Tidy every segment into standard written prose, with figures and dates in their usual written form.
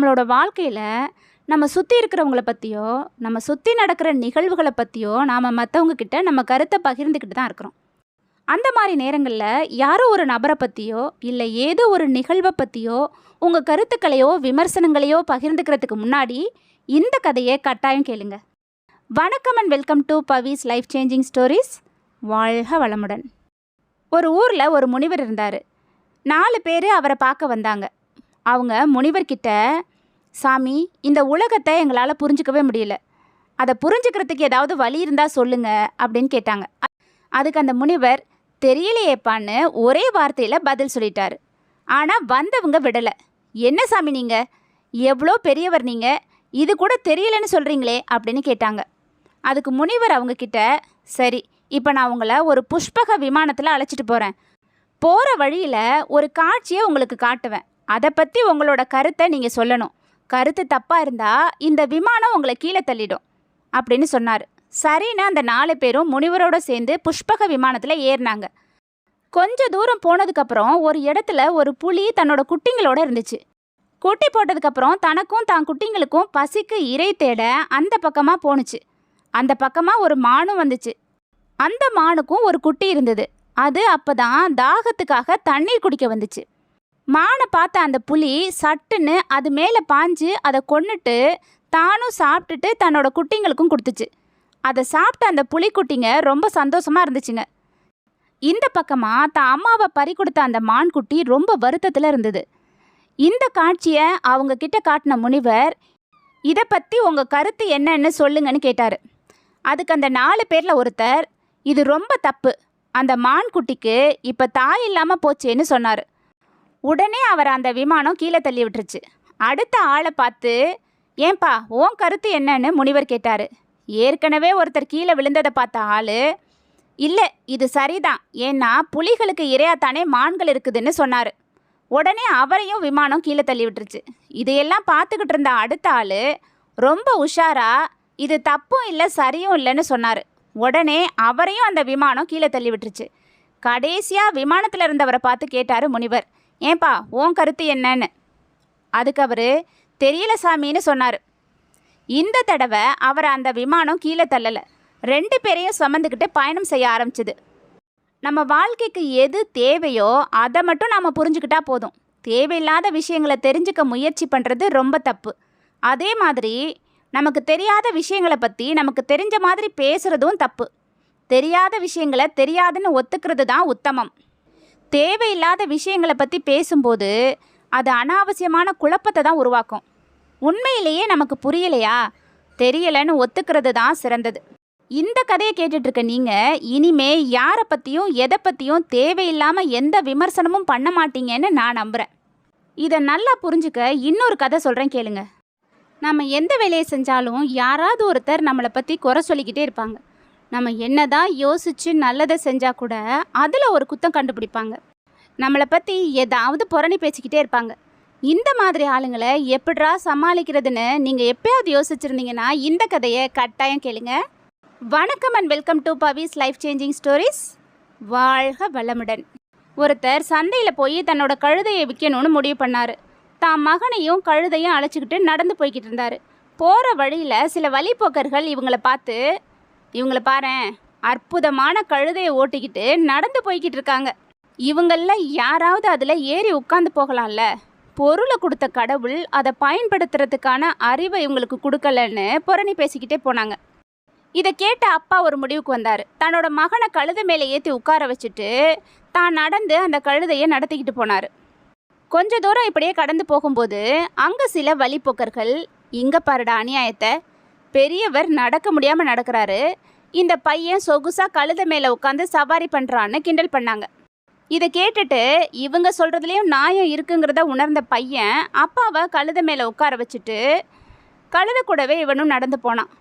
நம்மளோட வாழ்க்கையில் நம்ம சுற்றி இருக்கிறவங்கள பற்றியோ நம்ம சுற்றி நடக்கிற நிகழ்வுகளை பற்றியோ நாம் மற்றவங்க கிட்ட நம்ம கருத்தை பகிர்ந்துக்கிட்டு தான் இருக்கிறோம். அந்த மாதிரி நேரங்களில் யாரோ ஒரு நபரை பற்றியோ இல்லை ஏதோ ஒரு நிகழ்வை பற்றியோ உங்கள் கருத்துக்களையோ விமர்சனங்களையோ பகிர்ந்துக்கிறதுக்கு முன்னாடி இந்த கதையை கட்டாயம் கேளுங்க. வணக்கம் and welcome to Pavis life changing stories. வாழ்க வளமுடன். ஒரு ஊரில் ஒரு முனிவர் இருந்தார். 4 பேர் அவரை பார்க்க வந்தாங்க. அவங்க முனிவர்கிட்ட, சாமி, இந்த உலகத்தை எங்களால் புரிஞ்சிக்கவே முடியல, அதை புரிஞ்சுக்கிறதுக்கு ஏதாவது வழி இருந்தால் சொல்லுங்க அப்படின்னு கேட்டாங்க. அதுக்கு அந்த முனிவர், தெரியலையேப்பான்னு ஒரே வார்த்தையில் பதில் சொல்லிட்டாரு. ஆனால் வந்தவங்க விடலை. என்ன சாமி நீங்கள், எவ்வளோ பெரியவர் நீங்கள், இது கூட தெரியலன்னு சொல்கிறீங்களே அப்படின்னு கேட்டாங்க. அதுக்கு முனிவர் அவங்கக்கிட்ட, சரி, இப்போ நான் உங்களை ஒரு புஷ்பக விமானத்தில் அழைச்சிட்டு போகிறேன். போகிற வழியில் ஒரு காட்சியை உங்களுக்கு காட்டுவேன். அதை பற்றி உங்களோட கருத்தை நீங்கள் சொல்லணும். கருத்து தப்பாக இருந்தால் இந்த விமானம் உங்களை கீழே தள்ளிடும் அப்படின்னு சொன்னார். சரின்னு அந்த 4 பேரும் முனிவரோடு சேர்ந்து புஷ்பக விமானத்தில் ஏறினாங்க. கொஞ்சம் தூரம் போனதுக்கப்புறம் ஒரு இடத்துல ஒரு புலி தன்னோட குட்டிங்களோடு இருந்துச்சு. குட்டி போட்டதுக்கப்புறம் தனக்கும் தான் குட்டிங்களுக்கும் பசிக்கு இறை தேட அந்த பக்கமாக போணுச்சு. அந்த பக்கமாக ஒரு மானும் வந்துச்சு. அந்த மானுக்கும் ஒரு குட்டி இருந்தது. அது அப்போ தான் தாகத்துக்காக தண்ணீர் குடிக்க வந்துச்சு. மானை பார்த்த அந்த புலி சட்டுன்னு அது மேலே பாஞ்சு அதை கொன்னுட்டு தானும் சாப்பிட்டுட்டு தன்னோட குட்டிங்களுக்கும் கொடுத்துச்சு. அதை சாப்பிட்ட அந்த புலிக்குட்டிங்க ரொம்ப சந்தோஷமாக இருந்துச்சுங்க. இந்த பக்கமாக தான் அம்மாவை பறி கொடுத்த அந்த மான்குட்டி ரொம்ப வருத்தத்தில் இருந்தது. இந்த காட்சியை அவங்க கிட்ட காட்டின முனிவர், இதை பற்றி உங்கள் கருத்து என்னன்னு சொல்லுங்கன்னு கேட்டார். அதுக்கு அந்த 4 பேரில் ஒருத்தர், இது ரொம்ப தப்பு, அந்த மான்குட்டிக்கு இப்போ தாய் இல்லாமல் போச்சேன்னு சொன்னார். உடனே அவர் அந்த விமானம் கீழே தள்ளி விட்டுருச்சு. அடுத்த ஆளை பார்த்து, ஏன்பா உன் கருத்து என்னன்னு முனிவர் கேட்டார். ஏற்கனவே ஒருத்தர் கீழே விழுந்ததை பார்த்த ஆள், இல்லை, இது சரிதான், ஏன்னா புலிகளுக்கு இரையாத்தானே மான்கள் இருக்குதுன்னு சொன்னார். உடனே அவரையும் விமானம் கீழே தள்ளி விட்டுருச்சு. இதையெல்லாம் பார்த்துக்கிட்டு இருந்த அடுத்த ஆள் ரொம்ப உஷாரா, இது தப்பும் இல்லை சரியும் இல்லைன்னு சொன்னார். உடனே அவரையும் அந்த விமானம் கீழே தள்ளி விட்டுருச்சு. கடைசியாக விமானத்தில் இருந்தவரை பார்த்து கேட்டார் முனிவர், ஏன்பா உன் கருத்து என்னன்னு. அதுக்கு அவர், தெரியல சாமின்னு சொன்னார். இந்த தடவை அவரை அந்த விமானம் கீழே தள்ளலை. 2 பேரையும் சுமந்துக்கிட்டு பயணம் செய்ய ஆரம்பிச்சுது. நம்ம வாழ்க்கைக்கு எது தேவையோ அதை மட்டும் நாம் புரிஞ்சுக்கிட்டா போதும். தேவையில்லாத விஷயங்களை தெரிஞ்சுக்க முயற்சி பண்ணுறது ரொம்ப தப்பு. அதே மாதிரி நமக்கு தெரியாத விஷயங்களை பற்றி நமக்கு தெரிஞ்ச மாதிரி பேசுகிறதும் தப்பு. தெரியாத விஷயங்களை தெரியாதுன்னு ஒத்துக்கிறது தான் உத்தமம். தேவையில்லாத விஷயங்களை பற்றி பேசும்போது அது அனாவசியமான குழப்பத்தை தான் உருவாக்கும். உண்மையிலேயே நமக்கு புரியலையா, தெரியலைன்னு ஒத்துக்கிறது தான் சிறந்தது. இந்த கதையை கேட்டுட்ருக்க நீங்கள் இனிமே யாரை பற்றியும் எதை பற்றியும் தேவையில்லாமல் எந்த விமர்சனமும் பண்ண மாட்டீங்கன்னு நான் நம்புகிறேன். இதை நல்லா புரிஞ்சுக்க இன்னொரு கதை சொல்கிறேன், கேளுங்க. நம்ம எந்த வேலையை செஞ்சாலும் யாராவது ஒருத்தர் நம்மளை பற்றி குறை சொல்லிக்கிட்டே இருப்பாங்க. நம்ம என்னதான் யோசித்து நல்லதை செஞ்சால் கூட அதில் ஒரு குத்தம் கண்டுபிடிப்பாங்க. நம்மளை பற்றி ஏதாவது புரணி பேசிக்கிட்டே இருப்பாங்க. இந்த மாதிரி ஆளுங்களை எப்படிரா சமாளிக்கிறதுன்னு நீங்கள் எப்பயாவது யோசிச்சுருந்தீங்கன்னா இந்த கதையை கட்டாயம் கேளுங்க. வணக்கம் and welcome to Pavis life changing stories. வாழ்க வளமுடன். ஒருத்தர் சந்தையில் போய் தன்னோட கழுதையை விற்கணும்னு முடிவு பண்ணார். தான் மகனையும் கழுதையும் அழைச்சிக்கிட்டு நடந்து போய்கிட்டு இருந்தார். போகிற வழியில் சில வழிப்போக்கர்கள் இவங்களை பார்த்து, இவங்களை பாரேன், அற்புதமான கழுதையை ஓட்டிக்கிட்டு நடந்து போய்கிட்டு இருக்காங்க, இவங்களில் யாராவது அதில் ஏறி உட்காந்து போகலாம்ல, பொருளை கொடுத்த கடவுள் அதை பயன்படுத்துறதுக்கான அறிவை இவங்களுக்கு கொடுக்கலன்னு புரணி பேசிக்கிட்டே போனாங்க. இதை கேட்ட அப்பா ஒரு முடிவுக்கு வந்தார். தன்னோட மகனை கழுதை மேலே ஏற்றி உட்கார வச்சுட்டு தான் நடந்து அந்த கழுதையை நடத்திக்கிட்டு போனார். கொஞ்ச தூரம் இப்படியே கடந்து போகும்போது அங்கே சில வழிப்போக்கர்கள், இங்கே பாருடா அநியாயத்தை, பெரியவர் நடக்க முடியாமல் நடக்கிறாரு, இந்த பையன் சொகுசாக கழுதை மேலே உட்காந்து சவாரி பண்ணுறான்னு கிண்டல் பண்ணாங்க. இதை கேட்டுட்டு இவங்க சொல்கிறதுலேயும் நியாயம் இருக்குங்கிறத உணர்ந்த பையன் அப்பாவை கழுதை மேலே உட்கார வச்சுட்டு கழுதை கூடவே இவனும் நடந்து போனான்.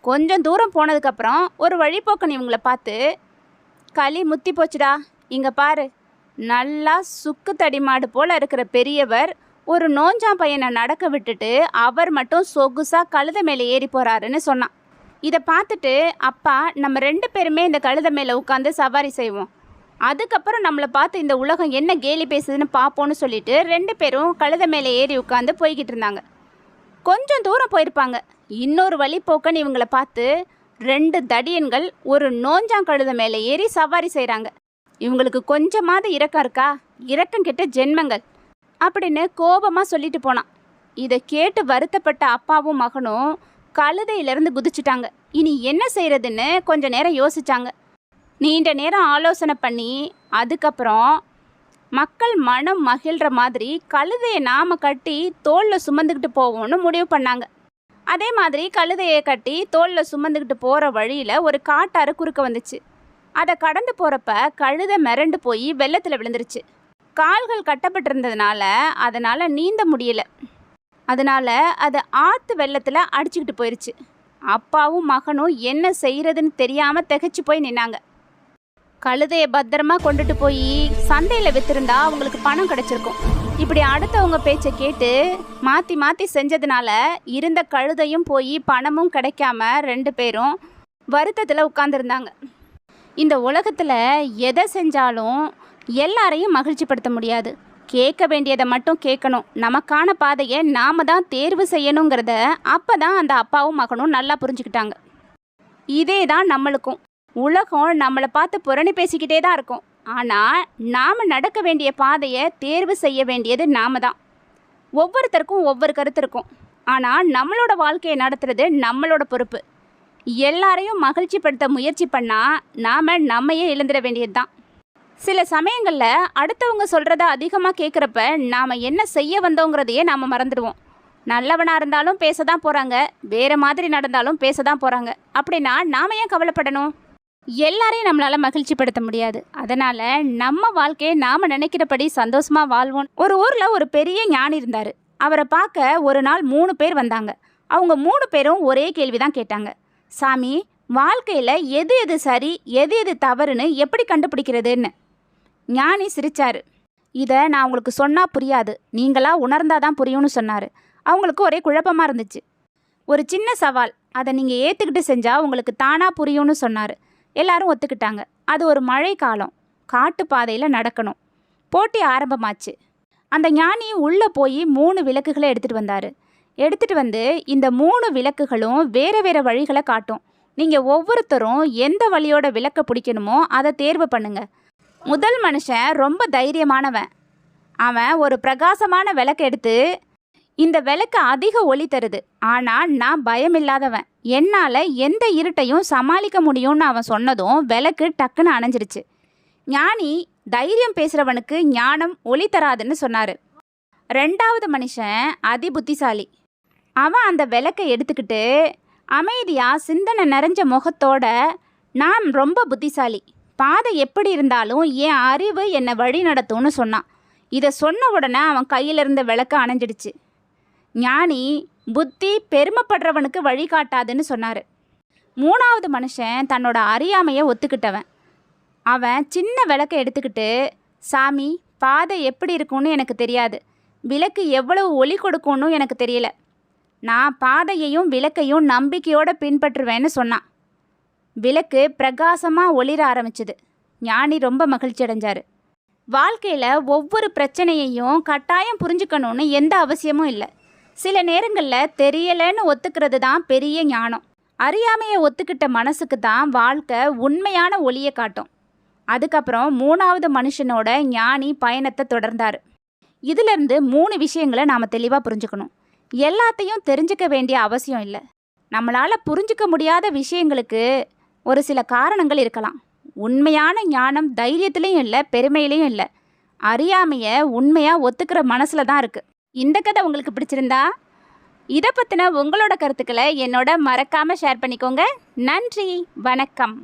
கொஞ்சம் தூரம் போனதுக்கப்புறம் ஒரு வழிப்போக்கன் இவங்களை பார்த்து, களி முத்தி போச்சுடா, இங்கே பாரு, நல்லா சுக்கு தடி மாடு போல் இருக்கிற பெரியவர் ஒரு நோஞ்சாம் பையனை நடக்க விட்டுட்டு அவர் மட்டும் சொகுசாக கழுதை மேலே ஏறி போகிறாருன்னு சொன்னான். இதை பார்த்துட்டு அப்பா, நம்ம 2 பேருமே இந்த கழுதை மேலே உட்காந்து சவாரி செய்வோம், அதுக்கப்புறம் நம்மளை பார்த்து இந்த உலகம் என்ன கேலி பேசுதுன்னு பார்ப்போன்னு சொல்லிட்டு 2 பேரும் கழுதை மேலே ஏறி உட்காந்து போய்கிட்டு இருந்தாங்க. கொஞ்சம் தூரம் போயிருப்பாங்க. இன்னொரு வழிப்போக்கன் இவங்கள பார்த்து 2 தடியன்கள் ஒரு நோஞ்சாங்கழுத மேலே ஏறி சவாரி செய்கிறாங்க. இவங்களுக்கு கொஞ்சமாவது இரக்கம் இருக்கா? இரக்கம் கெட்ட ஜென்மங்கள் அப்படின்னு கோபமாக சொல்லிட்டு போனான். இதை கேட்டு வருத்தப்பட்ட அப்பாவும் மகனும் கழுதையிலேருந்து குதிச்சுட்டாங்க. இனி என்ன செய்யறதுன்னு கொஞ்ச நேரம் யோசிச்சாங்க. நீண்ட நேரம் ஆலோசனை பண்ணி அதுக்கப்புறம் மக்கள் மனம் மகிழ்கிற மாதிரி கழுதையை நாம் கட்டி தோளில் சுமந்துக்கிட்டு போவோம்னு முடிவு பண்ணாங்க. அதே மாதிரி கழுதையை கட்டி தோளில் சுமந்துக்கிட்டு போகிற வழியில் ஒரு காட்டாறு குறுக்க வந்துச்சு. அதை கடந்து போகிறப்ப கழுதை மிரண்டு போய் வெள்ளத்தில் விழுந்துருச்சு. கால்கள் கட்டப்பட்டிருந்ததுனால அதனால் நீந்த முடியல. அதனால் அது ஆற்று வெள்ளத்தில் அடிச்சுக்கிட்டு போயிடுச்சு. அப்பாவும் மகனும் என்ன செய்கிறதுன்னு தெரியாமல் திகைச்சு போய் நின்னாங்க. கழுதையை பத்திரமா கொண்டுட்டு போய் சந்தையில் விற்றுருந்தா அவங்களுக்கு பணம் கிடச்சிருக்கும். இப்படி அடுத்தவங்க பேச்சை கேட்டு மாற்றி மாற்றி செஞ்சதுனால இருந்த கழுதையும் போய் பணமும் கிடைக்காம 2 பேரும் வருத்தத்தில் உட்காந்துருந்தாங்க. இந்த உலகத்தில் எதை செஞ்சாலும் எல்லாரையும் மகிழ்ச்சிப்படுத்த முடியாது. கேட்க வேண்டியதை மட்டும் கேட்கணும். நமக்கான பாதையை நாம் தான் தேர்வு செய்யணுங்கிறத அப்போ தான் அந்த அப்பாவும் மகனும் நல்லா புரிஞ்சுக்கிட்டாங்க. இதே தான் நம்மளுக்கும். உலகம் நம்மளை பார்த்து புரணி பேசிக்கிட்டே தான் இருக்கும். ஆனால் நாம் நடக்க வேண்டிய பாதையை தேர்வு செய்ய வேண்டியது நாம தான். ஒவ்வொருத்தருக்கும் ஒவ்வொரு கருத்து இருக்கும். ஆனால் நம்மளோட வாழ்க்கையை நடத்துறது நம்மளோட பொறுப்பு. எல்லாரையும் மகிழ்ச்சிப்படுத்த முயற்சி பண்ணால் நாம் நம்மையே இழந்துட வேண்டியது தான். சில சமயங்களில் அடுத்தவங்க சொல்கிறத அதிகமாக கேட்குறப்ப நாம் என்ன செய்ய வந்தோங்கிறதையே நாம் மறந்துடுவோம். நல்லவனாக இருந்தாலும் பேச தான் போகிறாங்க, வேறு மாதிரி நடந்தாலும் பேச தான் போகிறாங்க. அப்படின்னா நாம் ஏன் கவலைப்படணும்? எல்லாரையும் நம்மளால் மகிழ்ச்சிப்படுத்த முடியாது. அதனால் நம்ம வாழ்க்கையை நாம் நினைக்கிறபடி சந்தோஷமாக வாழ்வோம். ஒரு ஊரில் ஒரு பெரிய ஞானி இருந்தார். அவரை பார்க்க ஒரு நாள் 3 பேர் வந்தாங்க. அவங்க 3 பேரும் ஒரே கேள்வி தான் கேட்டாங்க. சாமி, வாழ்க்கையில் எது எது சரி எது எது தவறுன்னு எப்படி கண்டுபிடிக்கிறதுன்னு. ஞானி சிரிச்சார். இதை நான் உங்களுக்கு சொன்னால் புரியாது, நீங்களா உணர்ந்தாதான் புரியும்னு சொன்னார். அவங்களுக்கு ஒரே குழப்பமாக இருந்துச்சு. ஒரு சின்ன சவால், அதை நீங்கள் ஏற்றுக்கிட்டு செஞ்சால் உங்களுக்கு தானாக புரியும்னு சொன்னார். எல்லாரும் ஒத்துக்கிட்டாங்க. அது ஒரு மழை காலம், காட்டு பாதையில் நடக்கணும். போட்டி ஆரம்பமாச்சு. அந்த ஞானி உள்ளே போய் 3 விளக்குகளை எடுத்துகிட்டு வந்தார். எடுத்துகிட்டு வந்து இந்த 3 விளக்குகளும் வேறு வேறு வழிகளை காட்டும். நீங்கள் ஒவ்வொருத்தரும் எந்த வழியோட விளக்கை பிடிக்கணுமோ அதை தேர்வு பண்ணுங்க. முதல் மனுஷன் ரொம்ப தைரியமானவன். அவன் ஒரு பிரகாசமான விளக்கை எடுத்து, இந்த விளக்கு அதிக ஒளி தருது, ஆனால் நான் பயமில்லாதவன், என்னால் எந்த இருட்டையும் சமாளிக்க முடியும்னு அவன் சொன்னதும் விளக்கு டக்குன்னு அணைஞ்சிருச்சு. ஞானி தைரியம் பேசுகிறவனுக்கு ஞானம் ஒளி தராதுன்னு சொன்னார். 2வது மனுஷன் அதி புத்திசாலி. அவன் அந்த விளக்கை எடுத்துக்கிட்டு அமைதியாக சிந்தனை நிறைஞ்ச முகத்தோட, நான் ரொம்ப புத்திசாலி, பாதை எப்படி இருந்தாலும் என் அறிவு என்னை வழி நடத்தும்னு சொன்னான். இதை சொன்ன உடனே அவன் கையில் இருந்த விளக்கு அணைஞ்சிடுச்சு. ஞானி புத்தி பெருமைப்படுறவனுக்கு வழிகாட்டாதுன்னு சொன்னார். 3வது மனுஷன் தன்னோட அறியாமையை ஒத்துக்கிட்டவன். அவன் சின்ன விளக்கை எடுத்துக்கிட்டு, சாமி, பாதை எப்படி இருக்கும்னு எனக்கு தெரியாது, விளக்கு எவ்வளவு ஒளி கொடுக்கும்னு எனக்கு தெரியல, நான் பாதையையும் விளக்கையும் நம்பிக்கையோடு பின்பற்றுவேன்னு சொன்னான். விளக்கு பிரகாசமாக ஒளிர ஆரம்பிச்சுது. ஞானி ரொம்ப மகிழ்ச்சி அடைஞ்சார். வாழ்க்கையில் ஒவ்வொரு பிரச்சனையையும் கட்டாயம் புரிஞ்சுக்கணும்னு எந்த அவசியமும் இல்லை. சில நேரங்களில் தெரியலைன்னு ஒத்துக்கிறது தான் பெரிய ஞானம். அறியாமையை ஒத்துக்கிட்ட மனசுக்கு தான் வாழ்க்கை உண்மையான ஒளியை காட்டும். அதுக்கப்புறம் 3வது மனுஷனோட ஞானி பயணத்தை தொடர்ந்தார். இதிலிருந்து 3 விஷயங்களை நாம் தெளிவாக புரிஞ்சுக்கணும். எல்லாத்தையும் தெரிஞ்சுக்க வேண்டிய அவசியம் இல்லை. நம்மளால் புரிஞ்சிக்க முடியாத விஷயங்களுக்கு ஒரு சில காரணங்கள் இருக்கலாம். உண்மையான ஞானம் தைரியத்துலேயும் இல்லை, பெருமையிலையும் இல்லை. அறியாமையை உண்மையாக ஒத்துக்கிற மனசில் தான் இருக்குது. இந்த கதை உங்களுக்கு பிடிச்சிருந்தா இதை பற்றின உங்களோட கருத்துக்களை என்னோட மறக்காமல் ஷேர் பண்ணிக்கோங்க. நன்றி, வணக்கம்.